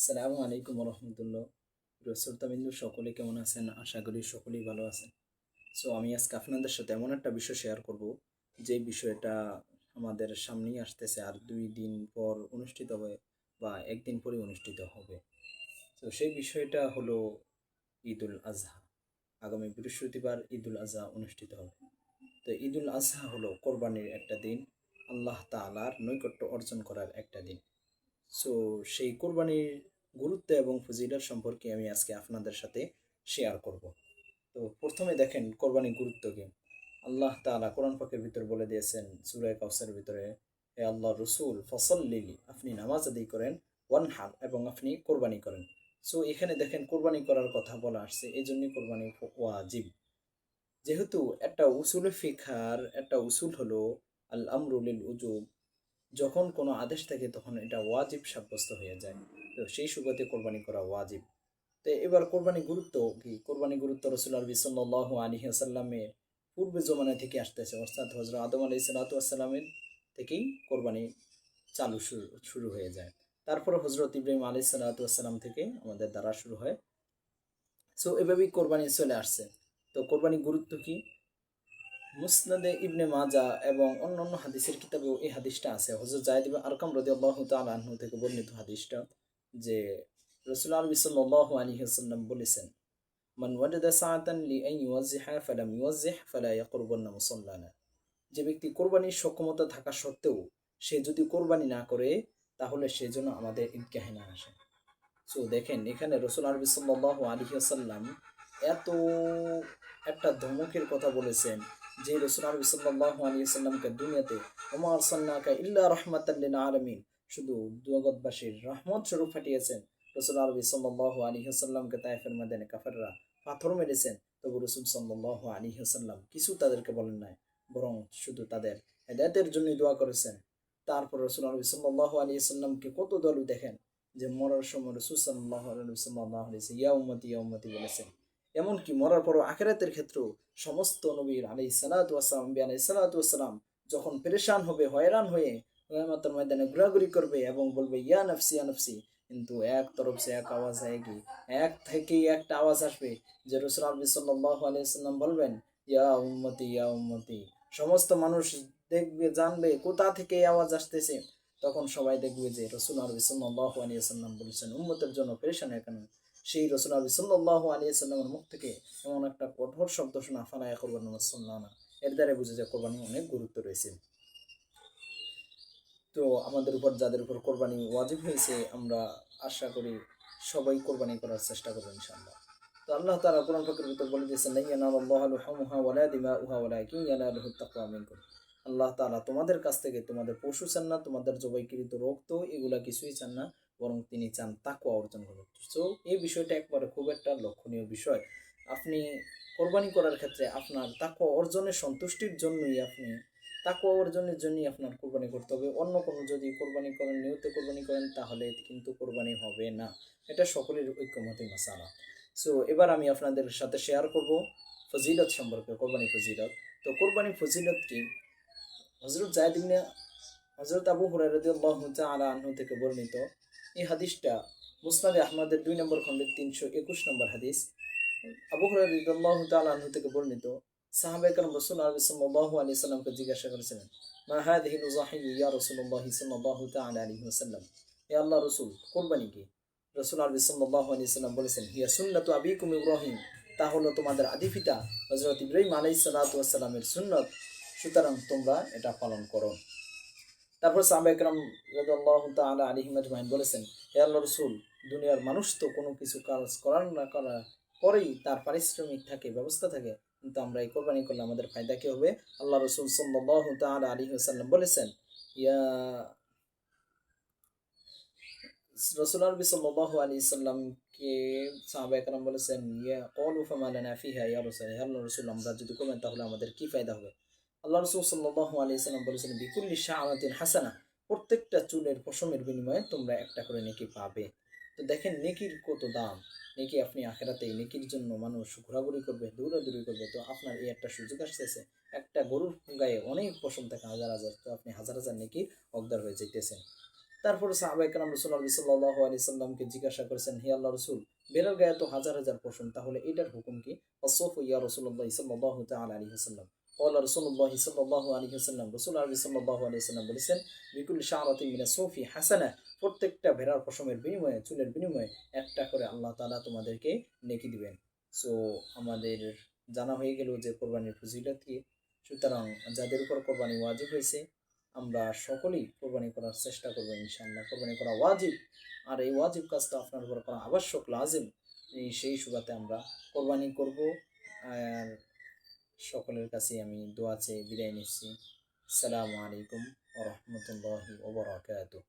আসসালামু আলাইকুম রহমতুল্লাহ। শ্রোতাবিন্দু সকলে কেমন আছেন? আশা করি সকলেই ভালো আছেন। আমি আজকে আপনাদের সাথে এমন একটা বিষয় শেয়ার করব, যে বিষয়টা আমাদের সামনেই আসতেছে, আর 2 দিন পর অনুষ্ঠিত হবে বা একদিন পরে অনুষ্ঠিত হবে। সেই বিষয়টা হলো ঈদুল আজহা। আগামী বৃহস্পতিবার ঈদুল আজহা অনুষ্ঠিত হবে। তো ঈদুল আজহা হলো কোরবানির একটা দিন, আল্লাহ তাআলার নৈকট্য অর্জন করার একটা দিন। সো সেই কোরবানির গুরুত্ব এবং ফজিলত সম্পর্কে আমি আজকে আপনাদের সাথে শেয়ার করব। তো প্রথমে দেখেন কোরবানির গুরুত্ব কি। আল্লাহ তাআলা কোরআন পাকের ভিতর বলে দিয়েছেন সূরা কাউসারের ভিতরে, হে আল্লাহ রসুল ফসল্লিলি, আপনি নামাজ আদায় করেন, ওয়ানহার, এবং আপনি কোরবানি করেন। এখানে দেখেন কোরবানি করার কথা বলা আসছে, এই জন্যই কোরবানি ওয়াজিব। যেহেতু একটা উসুল ফিকহার একটা উসুল হলো আল আমরুলিল উজুব, যখন কোনো আদেশ থাকে তখন এটা ওয়াজিব সাব্যস্ত হয়ে যায়। তো সেই সুবাদে কোরবানি করা ওয়াজিব। তো এবার কোরবানি গুরুত্ব কি? কোরবানি গুরুত্ব রাসূল আরবি সাল্লাল্লাহু আলাইহি ওয়াসাল্লামের পূর্বে জমানা থেকে আসতেছে, অর্থাৎ হযরত আদম আলাইহিস সালাতু ওয়াসসালামের থেকেই কোরবানি চালু শুরু হয়ে যায়। তারপরে হযরত ইব্রাহিম আলাইহিস সালাতু ওয়াসসালাম থেকে আমাদের দ্বারা শুরু হয়। এভাবেই কোরবানি চলে আসছে। তো কোরবানি গুরুত্ব কি? মুসনাদে ইবনে মাজা এবং অন্যান্য হাদিসের কিতাবেও এই হাদিসটা আছে। হযরত যায়েদ ইবনে আরকাম রাদিয়াল্লাহু তাআলা আনহু থেকে বর্ণিত হাদিসটা, যে রাসূল আরবি সাল্লাল্লাহু আলাইহি ওয়াসাল্লাম বলেছেন, মান ওয়াজাদা সাআতান লিআন ইউযাযযিহা ফালাম ইউযাযযিহ ফালা ইয়াকরুবান্না মুসাল্লানা। যে ব্যক্তি কোরবানির সক্ষমতা থাকা সত্ত্বেও সে যদি কোরবানি না করে, তাহলে সে যেন আমাদের ঈদগাহে না আসে। দেখেন এখানে রাসূল আরবি সাল্লাল্লাহু আলাইহি ওয়াসাল্লাম এত একটা ধমকের কথা বলেছেন, যে রাসূল আরবি সাল্লাল্লাহু আলাইহি ওয়াসাল্লামকে দুনিয়াতে ওমা আরসালনাকা ইল্লা রাহমাতাল লিল আলামিন, শুধু জগৎবাসীর রহমত স্বরূপ পাঠিয়েছেন। রাসূল আরবি সাল্লাল্লাহু আলাইহি ওয়াসাল্লামকে তায়েফের ময়দানে কাফেররা পাথর মেরেছেন, তবু রাসূল সাল্লাল্লাহু আলাইহি ওয়াসাল্লাম কিছু তাদেরকে বলেন নাই, বরং শুধু তাদের হেদায়েতের জন্য দোয়া করেছেন। তারপর রাসূল আরবি সাল্লাল্লাহু আলাইহি ওয়াসাল্লামকে কত দলু দেখেন, যে মরার সময় রাসূল সাল্লাল্লাহু আলাইহি ওয়াসাল্লাম ইয়া উম্মতি বলেছেন। এমনকি মরার পরও আখিরাতের ক্ষেত্রেও সমস্ত নবীর আলাইহিস সালাতু ওয়াস সালাম আলাইহিস সালাতু ওয়াস সালাম যখন পেরেশান হবে, হয়রান হয়ে কিয়ামতের ময়দানে ঘোরাঘুরি করবে এবং বলবে ইয়া নফসি ইয়া নফসি, কিন্তু এক তরফ সে এক আওয়াজ আয়েগি, এক থেকেই একটা আওয়াজ আসবে, যে রাসূল আরবি সাল্লাল্লাহু আলাইহি ওয়াসাল্লাম বলবেন ইয়া উম্মতি। সমস্ত মানুষ দেখবে, জানবে কোথা থেকে এই আওয়াজ আসতেছে। তখন সবাই দেখবে যে রাসূল আরবি সাল্লাল্লাহু আলাইহি ওয়াসাল্লাম বলেছেন উম্মতের জন্য পেরেশানের কারণে। সেই রাসূল আরবি সাল্লাল্লাহু আলাইহি ওয়াসাল্লামের মুখ থেকে এমন একটা কঠোর শব্দ শোনা, ফালায়া কুরবান মুসাল্লানা, এর দ্বারা বুঝে যায় কোরবানি অনেক গুরুত্ব রয়েছে। তো আমাদের উপর, যাদের উপর কোরবানি ওয়াজিব হয়েছে, আমরা আশা করি সবাই কোরবানি করার চেষ্টা করবো ইনশাআল্লাহ। তো আল্লাহ তাআলা কোরআন পাকের ভিতর বলে দিয়েছেন, লা ইয়ানালুল্লাহু লুহুমুহা ওয়ালা দিমাউহা ওয়ালাকিন ইয়ানালুহুত তাকওয়া মিনকুম। আল্লাহ তাআলা তোমাদের কাছ থেকে তোমাদের পশু চান না, তোমাদের জবাইকৃত রক্ত, এগুলা কিছুই চান না, বরং তিনি চান তাকওয়া অর্জন করুন। এই বিষয়টা একবারে খুব একটা লক্ষণীয় বিষয়। আপনি কোরবানি করার ক্ষেত্রে আপনার তাকওয়া অর্জনের সন্তুষ্টির জন্যই আপনি তাকওয়া অর্জনের জন্যই আপনার কোরবানি করতে হবে। অন্য কোনো যদি কোরবানি করেন, নিয়তে কোরবানি করেন, তাহলে কিন্তু কোরবানি হবে না। এটা সকলের ঐক্যমতী মাসালা। এবার আমি আপনাদের সাথে শেয়ার করব ফজিলত সম্পর্কে, কোরবানি ফজিলত। তো কোরবানি ফজিলত কি? হযরত যায়েদ ইবনে হযরত আবু হুরায়রা রাদিয়াল্লাহু তাআলা আনহু থেকে বর্ণিত এই হাদিসটা মুসনাদে আহমদের 2 নম্বর খণ্ডের 321 নম্বর হাদিস। আবু হুরায়রা রাদিয়াল্লাহু তাআলা আনহু থেকে বর্ণিত, সাহাবায়ে কেরাম রাসূল সাল্লাল্লাহু আলাইহি ওয়াসাল্লামকে জিজ্ঞাসা করেছিলেন, মা হাযিহি নুযাহি ইয়া রাসূলুল্লাহ সাল্লাল্লাহু তাআলা আলাইহি ওয়াসাল্লাম, হে আল্লাহর রাসূল কোরবানি কি? রাসূল সাল্লাল্লাহু আলাইহি ওয়াসাল্লাম বলেছেন, হিয়া সুন্নাতু আবিকুম ইব্রাহিম, তা হলো তোমাদের আদি পিতা হযরত ইব্রাহিম আলাইহিস সালাতু ওয়াস সালামের সুন্নাত, সুতরাং তোমরা এটা পালন করো। তারপর সাহাবায়ে কেরাম রাদিয়াল্লাহু তাআলা আলাইহিম আজমাইন বলেছেন, হে আল্লাহর রাসূল, দুনিয়ার মানুষ তো কোনো কিছু কাজ করার না করার পরেই তার পারিশ্রমিক থাকে, ব্যবস্থা থাকে, কিন্তু আমরা এই কোরবানি করলে আমাদের ফায়দা কি হবে? আল্লাহ রাসূল সাল্লাল্লাহু তাআলা আলাইহি ওয়াসাল্লাম বলেছেন, ইয়া রাসূল আরবি সাল্লাল্লাহু আলাইহি সাল্লামকে সাহাবায়ে কেরাম বলেছেন, ইয়া ক্বালু ফামা লানা ফিহা ইয়া রাসূল, হে আল্লাহর রাসূল, আমরা যদি করবেন তাহলে আমাদের কি ফায়দা হবে? আল্লাহ রাসূল সাল্লাল্লাহু আলাইহি সাল্লাম বলেছেন, বিকুল্লি শাআরাতিন হাসানা, প্রত্যেকটা চুলের পশমের বিনিময়ে তোমরা একটা করে নেকি পাবে। তো দেখেন নেকির কত দাম। নেকি আপনি আখিরাতে নেকির জন্য মানুষ ঘোরাঘুরি করবে, দৌড়াদৌড়ি করবে। তো আপনার এই একটা সুযোগ আসতেছে, একটা গরুর গায়ে অনেক পশম থাকে হাজার হাজার, তো আপনি হাজার হাজার নেকির হকদার হয়ে যাইতেছেন। তারপরে সাহাবায়ে কেরাম রাসূলুল্লাহ সাল্লাল্লাহু আলাইহি সাল্লামকে জিজ্ঞাসা করেছেন, হে আল্লাহর রাসূল, বেড়ার গায়ে তো হাজার হাজার পশম, তাহলে এটার হুকুম কি? আস-সাফু ইয়া রাসূলুল্লাহ সাল্লাল্লাহু তাআলা আলাইহি ওয়াসাল্লাম। ক্বালা রাসূলুল্লাহ সাল্লাল্লাহু আলাইহি ওয়াসাল্লাম, রাসূল আরবি সাল্লাল্লাহু আলাইহি ওয়াসাল্লাম বলেছেন, বিকুল্লি শা'রাতিন মিনাস সাফি হাসানাহ, প্রত্যেকটা ভেড়ার পশমের বিনিময়ে, চুলের বিনিময়ে একটা করে আল্লাহ তাআলা তোমাদেরকে নেকি দিবেন। সো আমাদের জানা হয়ে গেল যে কোরবানির ফজিলত কি। সুতরাং যাদের উপর কোরবানি ওয়াজিব হয়েছে, আমরা সকলেই কোরবানি করার চেষ্টা করবো ইনশাআল্লাহ। কোরবানি করা ওয়াজিব, আর এই ওয়াজিব কাজটা আপনার উপর করা আবশ্যক, লাজিম। সেই সুবাদে আমরা কোরবানি করব। আর সকলের কাছে আমি দোয়া চেয়ে বিদায় নিচ্ছি। আসসালামু আলাইকুম ওয়া রাহমাতুল্লাহি ওয়া বারাকাতুহু।